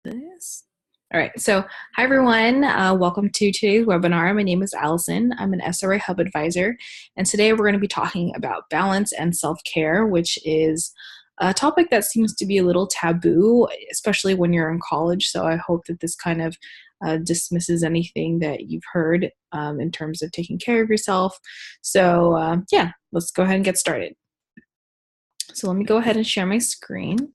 This. All right, so hi everyone. Welcome to today's webinar. My name is Allison. I'm an SRA Hub advisor, and today we're going to be talking about balance and self-care, which is a topic that seems to be a little taboo, especially when you're in college. So I hope that this kind of dismisses anything that you've heard in terms of taking care of yourself. So yeah, let's go ahead and get started. So let me go ahead and share my screen.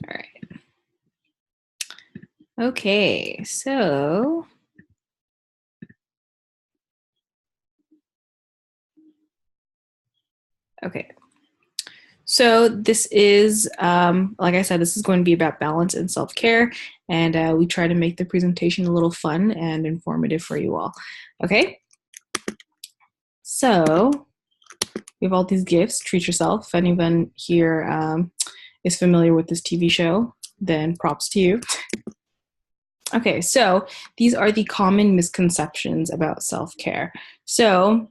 All right. Okay, so this is, like I said, this is going to be about balance and self-care, and we try to make the presentation a little fun and informative for you all. Okay, so we have all these gifts. Treat yourself. If anyone here is familiar with this TV show, then props to you. Okay, so these are the common misconceptions about self-care. So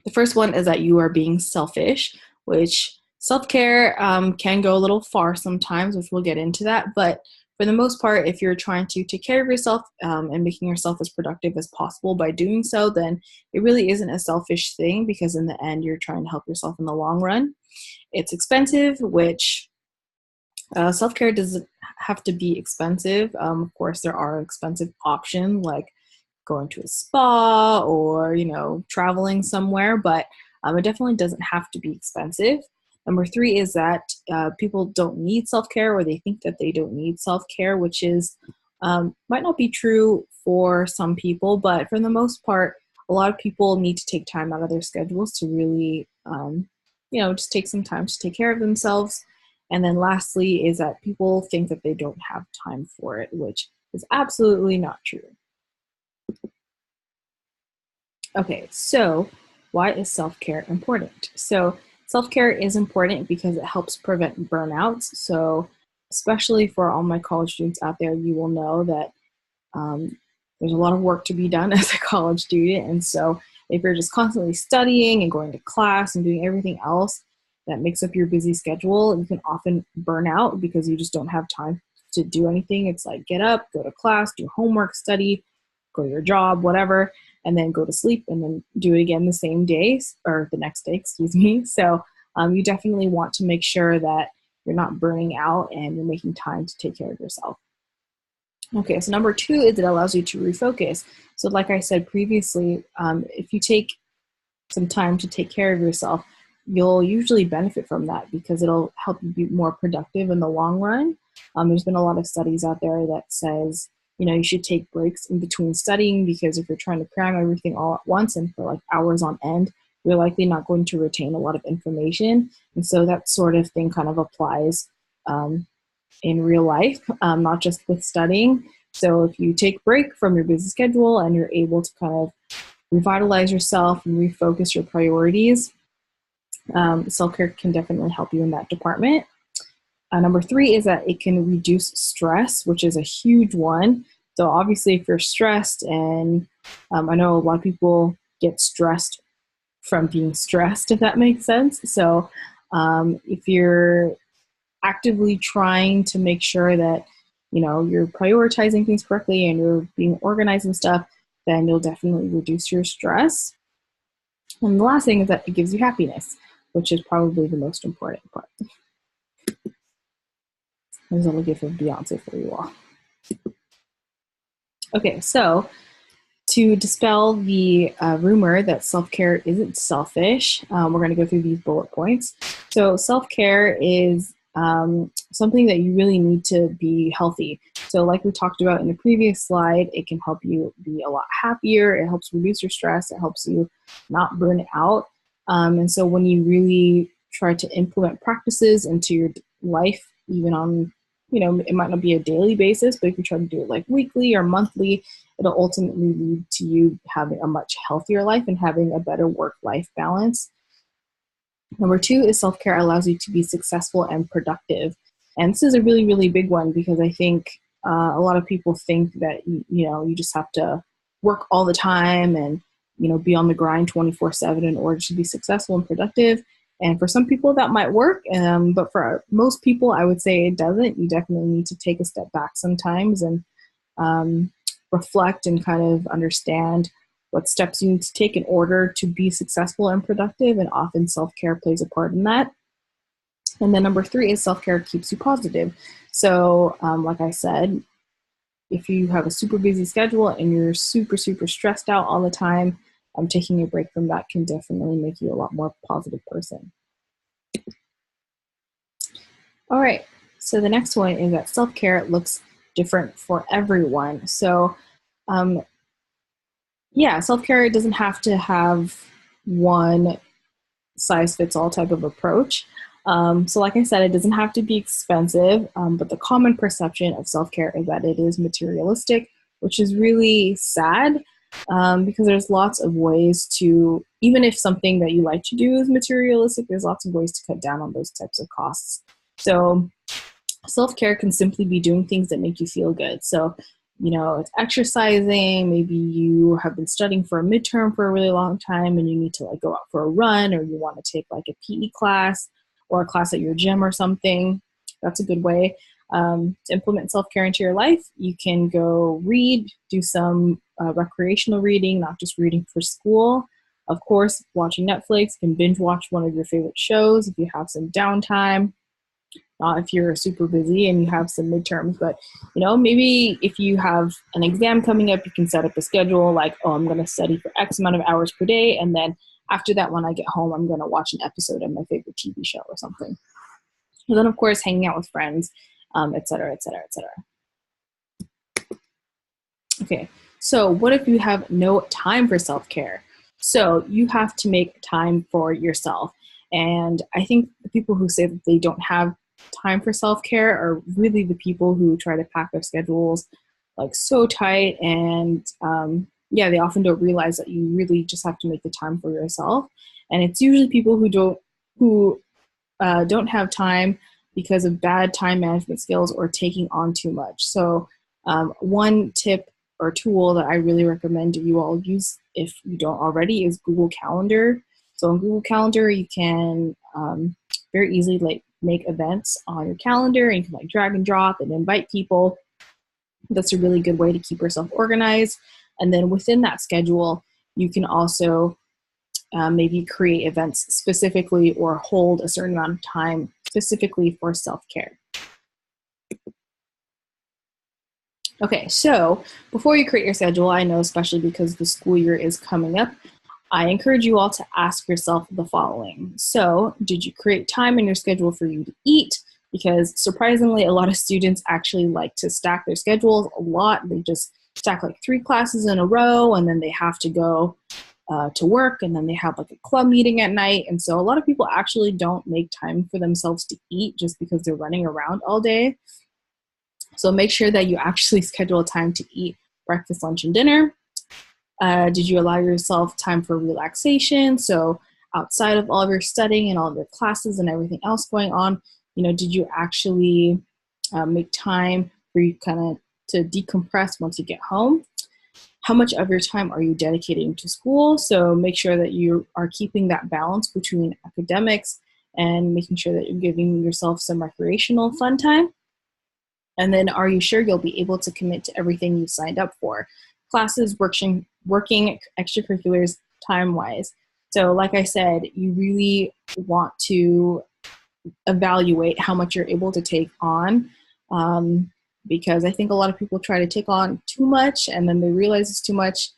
the first one is that you are being selfish, which self-care can go a little far sometimes, which we'll get into that. But for the most part, if you're trying to take care of yourself and making yourself as productive as possible by doing so, then it really isn't a selfish thing, because in the end, you're trying to help yourself in the long run. It's expensive, which self-care doesn't have to be expensive. Of course, there are expensive options like going to a spa or, traveling somewhere, but it definitely doesn't have to be expensive. Number 3 is that people don't need self-care, or they think that they don't need self-care, which is might not be true for some people, but for the most part, a lot of people need to take time out of their schedules to really, just take some time to take care of themselves. And then lastly is that people think that they don't have time for it, which is absolutely not true. Okay, so why is self-care important? So self-care is important because it helps prevent burnouts. So especially for all my college students out there, you will know that there's a lot of work to be done as a college student. And so if you're just constantly studying and going to class and doing everything else that makes up your busy schedule, you can often burn out because you just don't have time to do anything. It's like get up, go to class, do homework, study, go to your job, whatever, and then go to sleep and then do it again the same day, or the next day, excuse me. So you definitely want to make sure that you're not burning out and you're making time to take care of yourself. Okay, so number 2 is it allows you to refocus. So like I said previously, if you take some time to take care of yourself, you'll usually benefit from that because it'll help you be more productive in the long run. There's been a lot of studies out there that says, you should take breaks in between studying, because if you're trying to cram everything all at once and for like hours on end, you're likely not going to retain a lot of information. And so that sort of thing kind of applies in real life, not just with studying. So if you take a break from your busy schedule and you're able to kind of revitalize yourself and refocus your priorities, self-care can definitely help you in that department. Number 3 is that it can reduce stress, which is a huge one. So obviously if you're stressed, and I know a lot of people get stressed from being stressed, if that makes sense. So if you're actively trying to make sure that, you're prioritizing things correctly and you're being organized and stuff, then you'll definitely reduce your stress. And the last thing is that it gives you happiness, which is probably the most important part. There's a little gift of Beyonce for you all. Okay, so to dispel the rumor that self-care isn't selfish, we're going to go through these bullet points. So self-care is something that you really need to be healthy. So like we talked about in the previous slide, it can help you be a lot happier. It helps reduce your stress. It helps you not burn out. And so when you really try to implement practices into your life, even on, it might not be a daily basis, but if you try to do it like weekly or monthly, it'll ultimately lead to you having a much healthier life and having a better work-life balance. Number 2 is self-care allows you to be successful and productive. And this is a really, really big one, because I think a lot of people think that, you just have to work all the time and, be on the grind 24/7 in order to be successful and productive. And for some people that might work, but for most people, I would say it doesn't. You definitely need to take a step back sometimes and um, reflect and kind of understand what steps you need to take in order to be successful and productive. And often self-care plays a part in that. And then number three is self-care keeps you positive. So like I said, if you have a super busy schedule and you're super, super stressed out all the time, taking a break from that can definitely make you a lot more positive person. All right, so the next one is that self-care looks different for everyone. So yeah, self-care doesn't have to have one size fits all type of approach. So like I said, it doesn't have to be expensive, but the common perception of self-care is that it is materialistic, which is really sad because there's lots of ways to, even if something that you like to do is materialistic, there's lots of ways to cut down on those types of costs. So self-care can simply be doing things that make you feel good. So, you know, it's exercising. Maybe you have been studying for a midterm for a really long time and you need to like go out for a run, or you want to take like a PE class or a class at your gym or something. That's a good way to implement self-care into your life. You can go read, do some recreational reading, not just reading for school. Of course, watching Netflix, you can binge watch one of your favorite shows if you have some downtime. Not if you're super busy and you have some midterms, but you know, maybe if you have an exam coming up, you can set up a schedule like, oh, I'm going to study for X amount of hours per day, and then after that, when I get home, I'm going to watch an episode of my favorite TV show or something. And then, of course, hanging out with friends, et cetera, et cetera, et cetera. Okay, so what if you have no time for self-care? So you have to make time for yourself. And I think the people who say that they don't have time for self-care are really the people who try to pack their schedules like so tight, and yeah, they often don't realize that you really just have to make the time for yourself. And it's usually people who don't have time because of bad time management skills or taking on too much. So one tip or tool that I really recommend you all use if you don't already is Google Calendar. So on Google Calendar, you can very easily like make events on your calendar, and you can like drag and drop and invite people. That's a really good way to keep yourself organized. And then within that schedule, you can also maybe create events specifically or hold a certain amount of time specifically for self-care. Okay, so before you create your schedule, I know especially because the school year is coming up, I encourage you all to ask yourself the following. So, did you create time in your schedule for you to eat? Because surprisingly, a lot of students actually like to stack their schedules a lot. They just stack like 3 classes in a row, and then they have to go to work, and then they have like a club meeting at night. And so a lot of people actually don't make time for themselves to eat just because they're running around all day. So make sure that you actually schedule time to eat breakfast, lunch, and dinner. Did you allow yourself time for relaxation? So outside of all of your studying and all of your classes and everything else going on, you know, did you actually make time for you kind of to decompress once you get home? How much of your time are you dedicating to school? So make sure that you are keeping that balance between academics and making sure that you're giving yourself some recreational fun time. And then are you sure you'll be able to commit to everything you signed up for? Classes, working, extracurriculars, time-wise. So like I said, you really want to evaluate how much you're able to take on, because I think a lot of people try to take on too much and then they realize it's too much.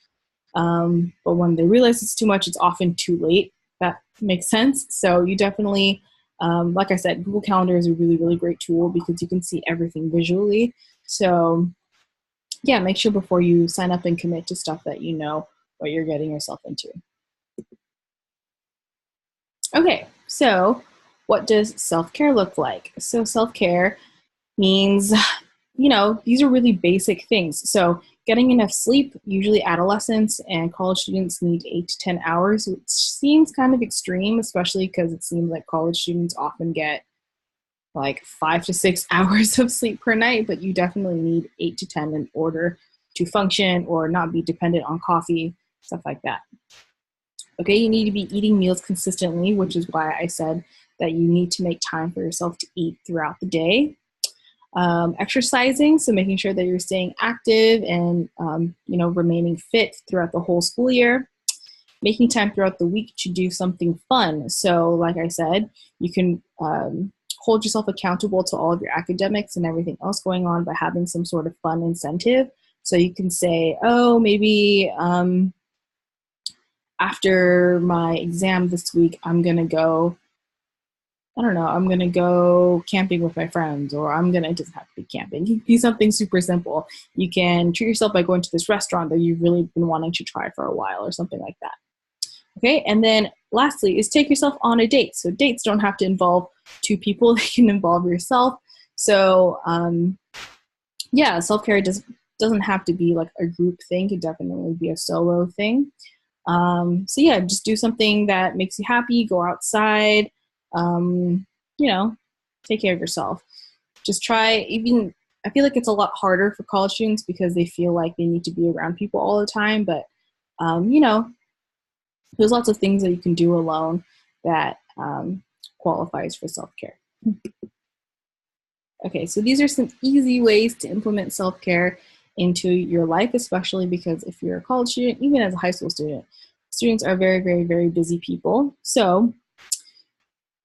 But when they realize it's too much, it's often too late. That makes sense. So you definitely, like I said, Google Calendar is a really, really great tool because you can see everything visually. So yeah, make sure before you sign up and commit to stuff that you know what you're getting yourself into. Okay, so what does self-care look like? So self-care means, you know, these are really basic things. So getting enough sleep, usually adolescents and college students need 8 to 10 hours, which seems kind of extreme, especially because it seems like college students often get like 5 to 6 hours of sleep per night, but you definitely need 8 to 10 in order to function or not be dependent on coffee, stuff like that. Okay, you need to be eating meals consistently, which is why I said that you need to make time for yourself to eat throughout the day. Exercising, so making sure that you're staying active and remaining fit throughout the whole school year. Making time throughout the week to do something fun. So, like I said, you can hold yourself accountable to all of your academics and everything else going on by having some sort of fun incentive. So you can say, oh, maybe after my exam this week, I'm going to go, I don't know, I'm going to go camping with my friends, or it doesn't have to be camping. You can do something super simple. You can treat yourself by going to this restaurant that you've really been wanting to try for a while or something like that. Okay, and then lastly is take yourself on a date. So dates don't have to involve two people, they can involve yourself. So self-care doesn't have to be like a group thing, it could definitely be a solo thing. Just do something that makes you happy, go outside, take care of yourself. Just try, I feel like it's a lot harder for college students because they feel like they need to be around people all the time, but there's lots of things that you can do alone that qualifies for self-care. Okay, so these are some easy ways to implement self-care into your life, especially because if you're a college student, even as a high school student, students are very, very, very busy people. So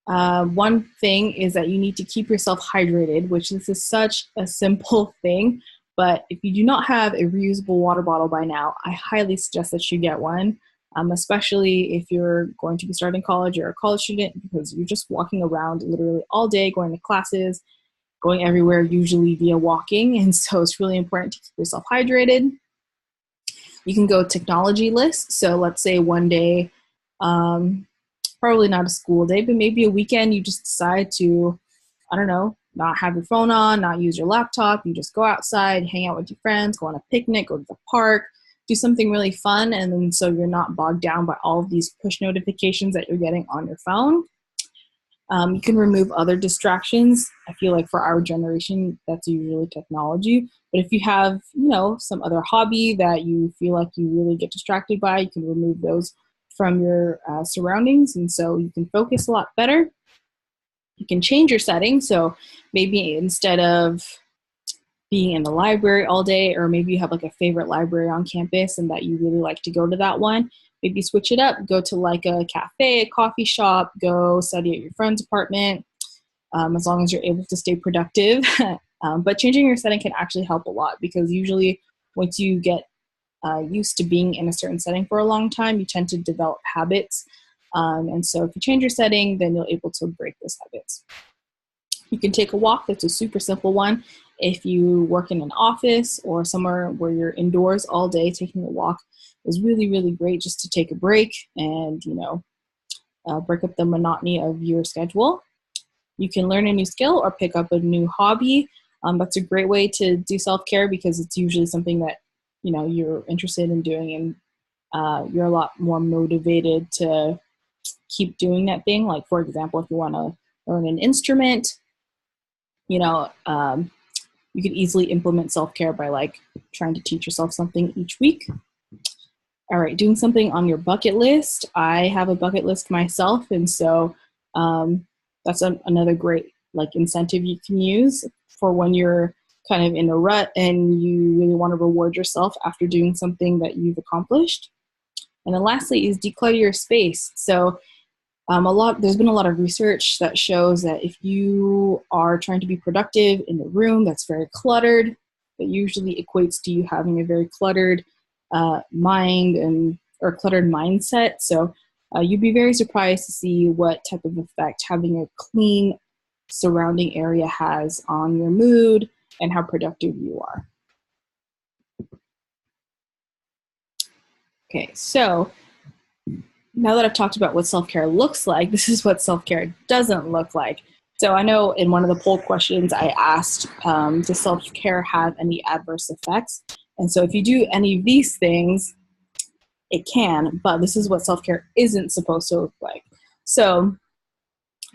one thing is that you need to keep yourself hydrated, which this is such a simple thing, but if you do not have a reusable water bottle by now, I highly suggest that you get one. Especially if you're going to be starting college or a college student, because you're just walking around literally all day, going to classes, going everywhere, usually via walking. And so it's really important to keep yourself hydrated. You can go technology-less. So let's say one day, probably not a school day, but maybe a weekend, you just decide to, I don't know, not have your phone on, not use your laptop. You just go outside, hang out with your friends, go on a picnic, go to the park, do something really fun, and then so you're not bogged down by all of these push notifications that you're getting on your phone. You can remove other distractions. I feel like for our generation, that's usually technology. But if you have, some other hobby that you feel like you really get distracted by, you can remove those from your surroundings, and so you can focus a lot better. You can change your setting. So maybe instead of being in the library all day, or maybe you have like a favorite library on campus and that you really like to go to that one, maybe switch it up, go to like a cafe, a coffee shop, go study at your friend's apartment, as long as you're able to stay productive. But changing your setting can actually help a lot, because usually once you get used to being in a certain setting for a long time, you tend to develop habits. And so if you change your setting, then you're able to break those habits. You can take a walk. That's a super simple one. If you work in an office or somewhere where you're indoors all day, taking a walk is really, really great just to take a break and, break up the monotony of your schedule. You can learn a new skill or pick up a new hobby. That's a great way to do self-care, because it's usually something that, you're interested in doing, and you're a lot more motivated to keep doing that thing. Like, for example, if you want to learn an instrument, you could easily implement self-care by like trying to teach yourself something each week. All right, doing something on your bucket list. I have a bucket list myself, and so that's another great like incentive you can use for when you're kind of in a rut and you really want to reward yourself after doing something that you've accomplished. And then lastly is declutter your space. So there's been a lot of research that shows that if you are trying to be productive in a room that's very cluttered, that usually equates to you having a very cluttered mind or cluttered mindset. So you'd be very surprised to see what type of effect having a clean surrounding area has on your mood and how productive you are. Okay, so now that I've talked about what self-care looks like, this is what self-care doesn't look like. So I know in one of the poll questions I asked, does self-care have any adverse effects? And so if you do any of these things, it can, but this is what self-care isn't supposed to look like. So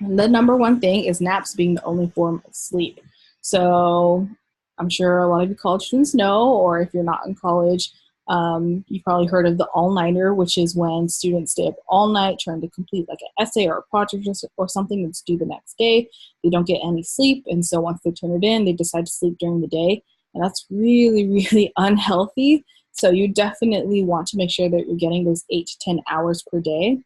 the number one thing is naps being the only form of sleep. So I'm sure a lot of you college students know, or if you're not in college, You've probably heard of the all-nighter, which is when students stay up all night trying to complete like an essay or a project or something that's due the next day. They don't get any sleep, and so once they turn it in, they decide to sleep during the day, and that's really, really unhealthy. So you definitely want to make sure that you're getting those 8 to 10 hours per day.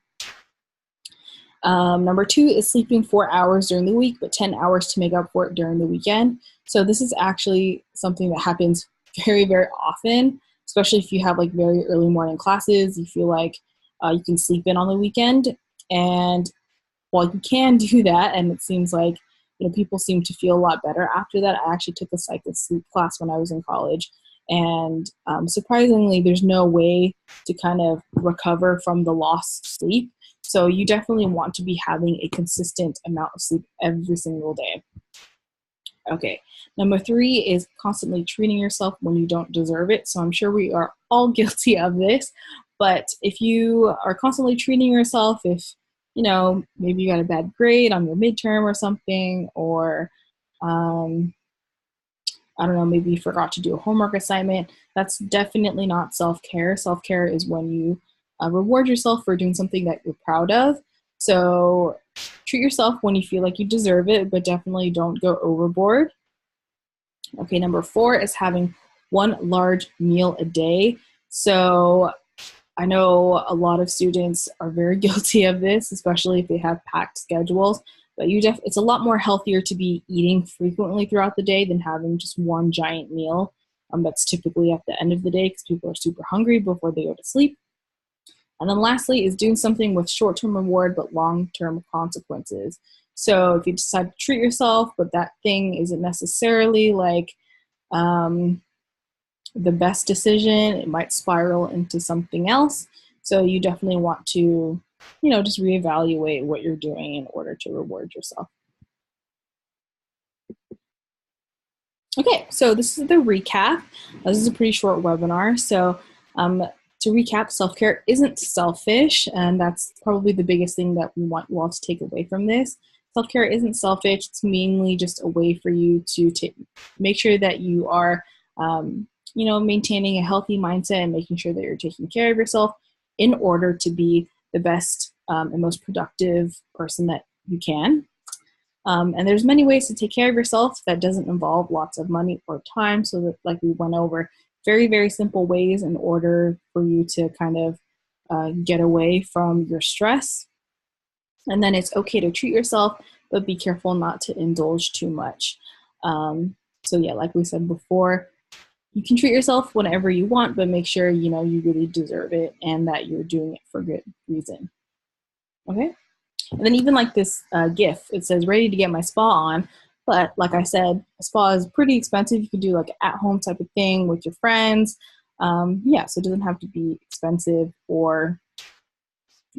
Number 2 is sleeping 4 hours during the week, but 10 hours to make up for it during the weekend. So this is actually something that happens very, very often, especially if you have like very early morning classes. You feel like you can sleep in on the weekend. And while you can do that, and it seems like people seem to feel a lot better after that. I actually took a cycle sleep class when I was in college. And surprisingly, there's no way to kind of recover from the lost sleep. So you definitely want to be having a consistent amount of sleep every single day. Okay, number 3 is constantly treating yourself when you don't deserve it. So I'm sure we are all guilty of this, but if you are constantly treating yourself, if maybe you got a bad grade on your midterm or something, or I don't know, maybe you forgot to do a homework assignment, that's definitely not self-care. Self-care is when you reward yourself for doing something that you're proud of. So treat yourself when you feel like you deserve it, but definitely don't go overboard. Okay, number 4 is having one large meal a day. So I know a lot of students are very guilty of this, especially if they have packed schedules. But it's a lot more healthier to be eating frequently throughout the day than having just one giant meal. That's typically at the end of the day because people are super hungry before they go to sleep. And then lastly is doing something with short-term reward but long-term consequences. So if you decide to treat yourself, but that thing isn't necessarily like the best decision, it might spiral into something else. So you definitely want to, just reevaluate what you're doing in order to reward yourself. Okay, so this is the recap. This is a pretty short webinar. So to recap, self-care isn't selfish, and that's probably the biggest thing that we want you all to take away from this. Self-care isn't selfish. It's mainly just a way for you to make sure that you are, maintaining a healthy mindset and making sure that you're taking care of yourself in order to be the best and most productive person that you can. And there's many ways to take care of yourself that doesn't involve lots of money or time. So that, like we went over, very, very simple ways in order for you to kind of get away from your stress. And then it's okay to treat yourself, but be careful not to indulge too much. So yeah, like we said before, you can treat yourself whenever you want, but make sure you really deserve it and that you're doing it for good reason. Okay? And then even like this GIF, it says ready to get my spa on. But like I said, a spa is pretty expensive. You can do like an at-home type of thing with your friends. Yeah, so it doesn't have to be expensive, or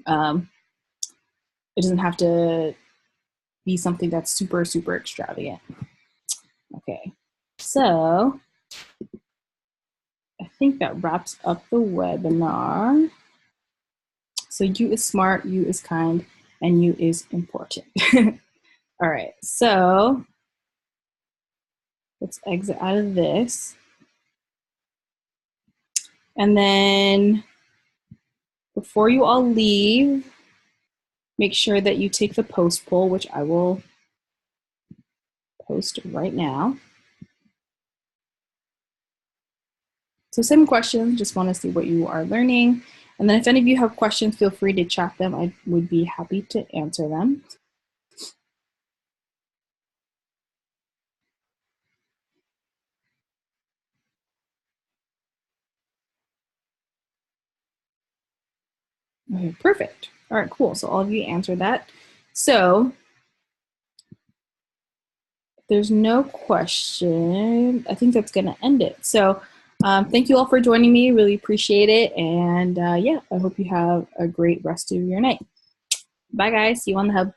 it doesn't have to be something that's super, super extravagant. Okay, so I think that wraps up the webinar. So you is smart, you is kind, and you is important. All right, so let's exit out of this. And then before you all leave, make sure that you take the post poll, which I will post right now. So 7 questions, just want to see what you are learning. And then if any of you have questions, feel free to chat them. I would be happy to answer them. Okay, perfect. All right, cool. So all of you answered that. So if there's no question, I think that's going to end it. So thank you all for joining me. Really appreciate it. And yeah, I hope you have a great rest of your night. Bye, guys. See you on the hub.